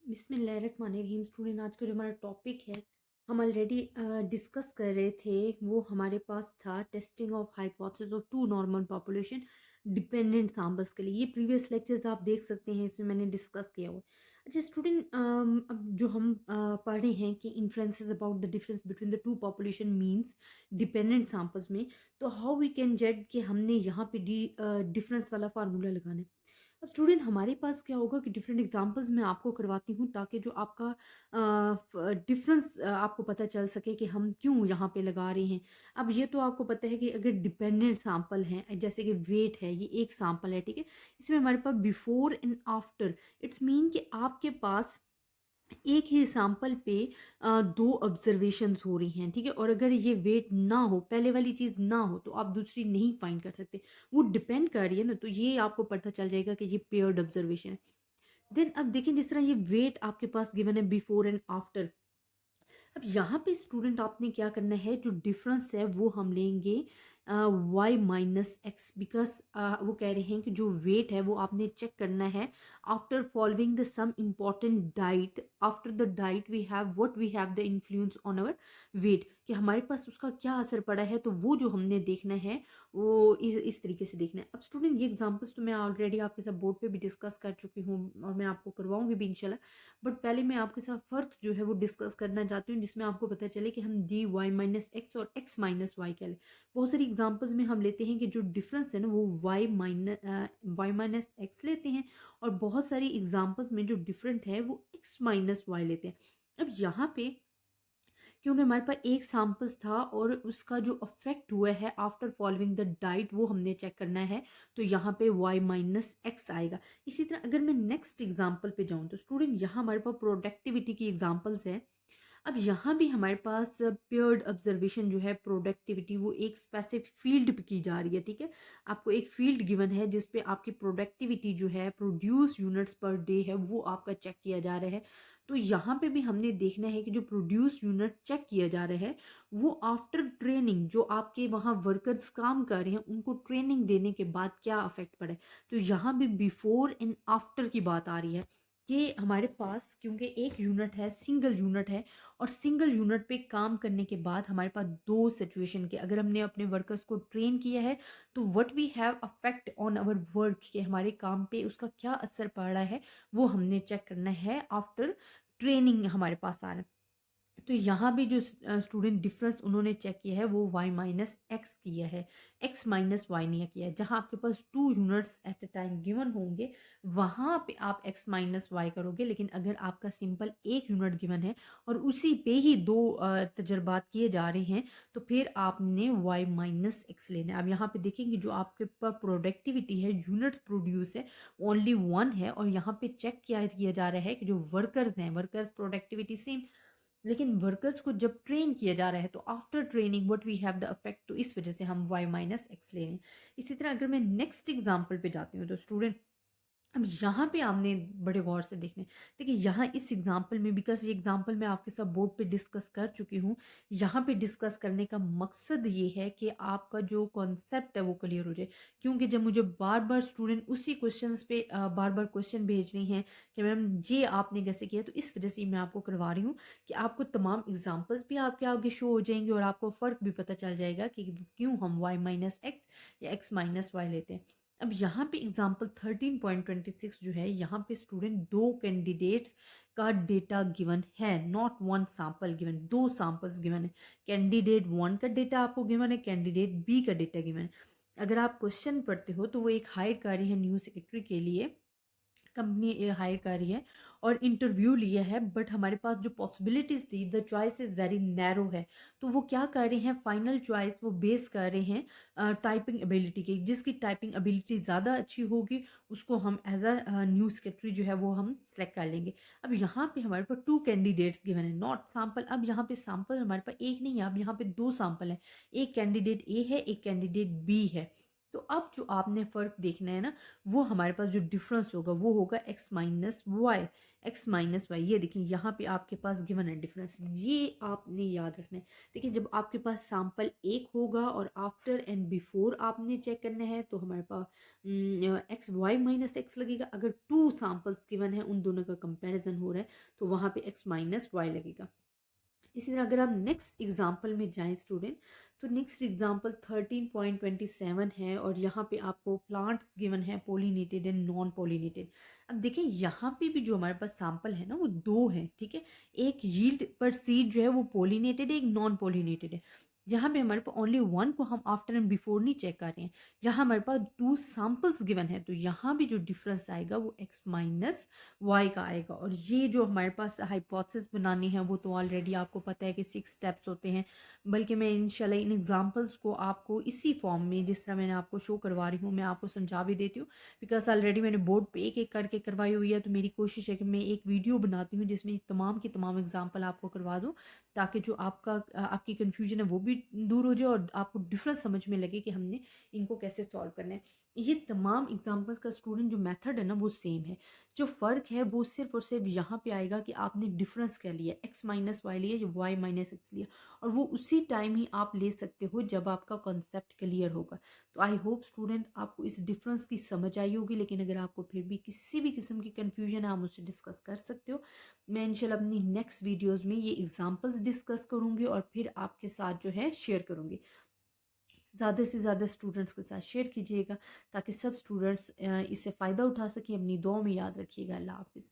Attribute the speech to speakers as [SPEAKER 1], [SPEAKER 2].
[SPEAKER 1] बिस्मिल्लाहिर्रहमानिर्रहीम। स्टूडेंट, आज का जो हमारा टॉपिक है हम ऑलरेडी डिस्कस कर रहे थे। वो हमारे पास था testing of hypothesis of two normal population dependent samples के लिए। ये प्रीवियस लेक्चर्स आप देख सकते हैं, इसमें मैंने डिस्कस किया हुआ है। अच्छा स्टूडेंट, अब जो हम पढ़ रहे हैं कि influences about the difference between the two population means dependent samples में, तो हाउ वी कैन जज कि हमने यहाँ पे डिफरेंस वाला फार्मूला लगाना है। अब स्टूडेंट, हमारे पास क्या होगा कि डिफरेंट एग्जांपल्स मैं आपको करवाती हूँ ताकि जो आपका डिफरेंस आपको पता चल सके कि हम क्यों यहाँ पे लगा रहे हैं। अब ये तो आपको पता है कि अगर डिपेंडेंट सैंपल हैं, जैसे कि वेट है, ये एक सैंपल है, ठीक है। इसमें हमारे पास before and after, it's mean कि आपके पास एक ही सैंपल पे दो ऑब्जर्वेशंस हो रही हैं, ठीक है। और अगर ये वेट ना हो, पहले वाली चीज़ ना हो, तो आप दूसरी नहीं फाइंड कर सकते। वो डिपेंड कर रही है ना, तो ये आपको पता चल जाएगा कि ये पेयर्ड ऑब्जर्वेशन है। देन अब देखें, जिस तरह ये वेट आपके पास गिवन है बिफोर एंड आफ्टर। अब यहाँ पे स्टूडेंट आपने क्या करना है, जो डिफरेंस है वो हम लेंगे y माइनस एक्स, बिकॉज वो कह रहे हैं कि जो वेट है वो आपने चेक करना है after following the some important diet. After the diet we have what we have the influence on our weight, कि हमारे पास उसका क्या असर पड़ा है। तो वो जो हमने देखना है वो इस तरीके से देखना है। अब स्टूडेंट, ये एग्जांपल्स तो मैं ऑलरेडी आपके साथ बोर्ड पे भी डिस्कस कर चुकी हूँ और मैं आपको करवाऊंगी भी इंशाल्लाह। बट पहले मैं आपके साथ फ़र्क जो है वो डिस्कस करना चाहती हूँ, जिसमें आपको पता चले कि हम डी वाई माइनस एक्स और एक्स माइनस वाई क्या लें। बहुत सारी एग्जांपल्स में हम लेते हैं कि जो डिफरेंस है ना वो वाई माइनस एक्स लेते हैं, और बहुत सारी एग्जांपल्स में जो डिफरेंट है वो एक्स माइनस वाई लेते हैं। अब यहाँ पे क्योंकि हमारे पास एक सैम्पल्स था और उसका जो अफेक्ट हुआ है आफ्टर फॉलोइंग द डाइट वो हमने चेक करना है, तो यहाँ पे y माइनस एक्स आएगा। इसी तरह अगर मैं नेक्स्ट एग्जांपल पे जाऊँ तो स्टूडेंट, यहाँ हमारे पास प्रोडक्टिविटी की एग्जांपल्स है। अब यहाँ भी हमारे पास पेयर्ड ऑब्जर्वेशन जो है प्रोडक्टिविटी, वो एक स्पेसिफिक फील्ड पे की जा रही है, ठीक है। आपको एक फील्ड गिवन है जिसपे आपकी प्रोडक्टिविटी जो है, प्रोड्यूस यूनिट्स पर डे है, वो आपका चेक किया जा रहा है। तो यहाँ पे भी हमने देखना है कि जो प्रोड्यूस यूनिट चेक किया जा रहा है वो आफ्टर ट्रेनिंग, जो आपके वहाँ वर्कर्स काम कर रहे हैं उनको ट्रेनिंग देने के बाद क्या अफेक्ट पड़े। तो यहाँ भी बिफोर एंड आफ्टर की बात आ रही है कि हमारे पास क्योंकि एक यूनिट है, सिंगल यूनिट है, और सिंगल यूनिट पे काम करने के बाद हमारे पास दो सिचुएशन के, अगर हमने अपने वर्कर्स को ट्रेन किया है तो what we have affect on our work, कि हमारे काम पे उसका क्या असर पड़ रहा है, वो हमने चेक करना है आफ्टर ट्रेनिंग हमारे पास आ रहा है। तो यहाँ भी जो स्टूडेंट डिफरेंस उन्होंने चेक किया है वो y माइनस एक्स किया है, x माइनस वाई नहीं किया है। जहाँ आपके पास two units at a time given होंगे वहाँ पे आप x माइनस वाई करोगे, लेकिन अगर आपका सिंपल एक यूनिट गिवन है और उसी पे ही दो तजर्बात किए जा रहे हैं, तो फिर आपने y माइनस एक्स लेना है। अब यहाँ पे देखेंगे जो आपके पास प्रोडक्टिविटी है, यूनिट्स प्रोड्यूस है, ओनली वन है, और यहाँ पे चेक किया जा रहा है कि जो वर्कर्स हैं, वर्कर्स प्रोडक्टिविटी सेम, लेकिन वर्कर्स को जब ट्रेन किया जा रहा है तो after training what we have the effect, तो इस वजह से हम y माइनस एक्स ले रहे हैं। इसी तरह अगर मैं नेक्स्ट एग्जांपल पे जाती हूँ तो स्टूडेंट, अब यहाँ पे आपने बड़े गौर से देखने, देखिए यहाँ इस एग्जाम्पल में, बिकॉज ये एग्जाम्पल मैं आपके साथ बोर्ड पे डिस्कस कर चुकी हूँ, यहाँ पे डिस्कस करने का मकसद ये है कि आपका जो कॉन्सेप्ट है वो क्लियर हो जाए। क्योंकि जब मुझे बार बार स्टूडेंट उसी क्वेश्चंस पे बार बार क्वेश्चन भेज रही हैं कि मैम ये आपने कैसे किया, तो इस वजह से मैं आपको करवा रही हूँ कि आपको तमाम एग्जाम्पल्स भी आपके आगे शो हो जाएंगे और आपको फ़र्क भी पता चल जाएगा कि क्यों हम वाई माइनस एक्स या एक्स माइनस वाई लेते हैं। अब यहाँ पे एग्जाम्पल 13.26 जो है, यहाँ पे स्टूडेंट दो कैंडिडेट्स का डेटा गिवन है, नॉट वन सैंपल गिवन, दो सैंपल्स गिवन है। कैंडिडेट वन का डेटा आपको गिवन है, कैंडिडेट बी का डेटा गिवन है। अगर आप क्वेश्चन पढ़ते हो तो वो एक हायर कर रही है न्यू सेक्रेटरी के लिए, कंपनी हायर कर रही है और इंटरव्यू लिया है, बट हमारे पास जो पॉसिबिलिटीज़ थी, the choice is very narrow है। तो वो क्या कर रहे हैं, फाइनल चॉइस वो बेस कर रहे हैं टाइपिंग एबिलिटी की, जिसकी टाइपिंग एबिलिटी ज़्यादा अच्छी होगी उसको हम एज अ न्यू सेक्रेटरी जो है वो हम सेलेक्ट कर लेंगे। अब यहाँ पे हमारे पास टू कैंडिडेट्स गिवन है, नॉट सैम्पल। अब यहाँ पे सैम्पल हमारे पास एक नहीं है, अब यहाँ पे दो सैम्पल है, एक कैंडिडेट ए है, एक कैंडिडेट बी है। तो अब जो आपने फ़र्क देखना है ना, वो हमारे पास जो डिफरेंस होगा वो होगा x minus Y. X minus Y. ये देखिए यहाँ पे आपके पास गिवन है डिफरेंस, ये आपने याद रखना है। देखिए जब आपके पास सैंपल एक होगा और आफ्टर एंड बिफोर आपने चेक करना है तो हमारे पास एक्स वाई माइनस एक्स लगेगा। अगर टू सैंपल्स गिवन है, उन दोनों का कंपैरिजन हो रहा है, तो वहाँ पे एक्स माइनस वाई लगेगा। इसी तरह अगर आप नेक्स्ट एग्जाम्पल में जाएं स्टूडेंट, तो नेक्स्ट एग्जाम्पल 13.27 है और यहाँ पे आपको प्लांट्स गिवन है पोलिनेटेड एंड नॉन पोलिनेटेड। अब देखिए यहाँ पे भी जो हमारे पास सैंपल है ना वो दो है, ठीक है। एक यील्ड पर सीड जो है वो पोलिनेटेड है, एक नॉन पोलिनेटेड है। यहाँ पे हमारे पास ओनली वन को हम आफ्टर एंड बिफोर नहीं चेक कर रहे हैं, यहाँ हमारे पास टू सैंपल्स गिवन है, तो यहाँ भी जो डिफरेंस आएगा वो एक्स माइनस वाई का आएगा। और ये जो हमारे पास हाइपोथेसिस बनानी है वो तो ऑलरेडी आपको पता है कि 6 स्टेप्स होते हैं, बल्कि मैं इंशाल्लाह इन एग्जांपल्स को आपको इसी फॉर्म में जिस तरह मैंने आपको शो करवा रही हूँ मैं आपको समझा भी देती हूँ, बिकॉज ऑलरेडी मैंने बोर्ड पे एक एक करके करवाई हुई है। तो मेरी कोशिश है कि मैं एक वीडियो बनाती हूँ जिसमें तमाम की तमाम एग्जाम्पल आपको करवा दूँ, ताकि जो आपकी कन्फ्यूजन है वो भी दूर हो जाए और आपको डिफरेंस समझ में लगे कि हमने इनको कैसे सॉल्व करना है। ये तमाम एग्जाम्पल्स का स्टूडेंट जो मेथड है ना वो सेम है। जो फ़र्क है वो सिर्फ और सिर्फ यहाँ पे आएगा कि आपने डिफरेंस क्या लिया, एक्स माइनस वाई लिया या वाई माइनस एक्स लिया, और वो उसी टाइम ही आप ले सकते हो जब आपका कॉन्सेप्ट क्लियर होगा। तो आई होप स्टूडेंट आपको इस डिफरेंस की समझ आई होगी, लेकिन अगर आपको फिर भी किसी भी किस्म की कन्फ्यूजन है आप मुझसे डिस्कस कर सकते हो। मैं इंशाल्लाह अपनी नेक्स्ट वीडियोज़ में ये एग्जाम्पल्स डिस्कस करूँगी और फिर आपके साथ जो है शेयर करूँगी। ज़्यादा से ज़्यादा स्टूडेंट्स के साथ शेयर कीजिएगा ताकि सब स्टूडेंट्स इससे फ़ायदा उठा सकें। अपनी दुआ में याद रखिएगा। अल्लाह हाफ़िज़।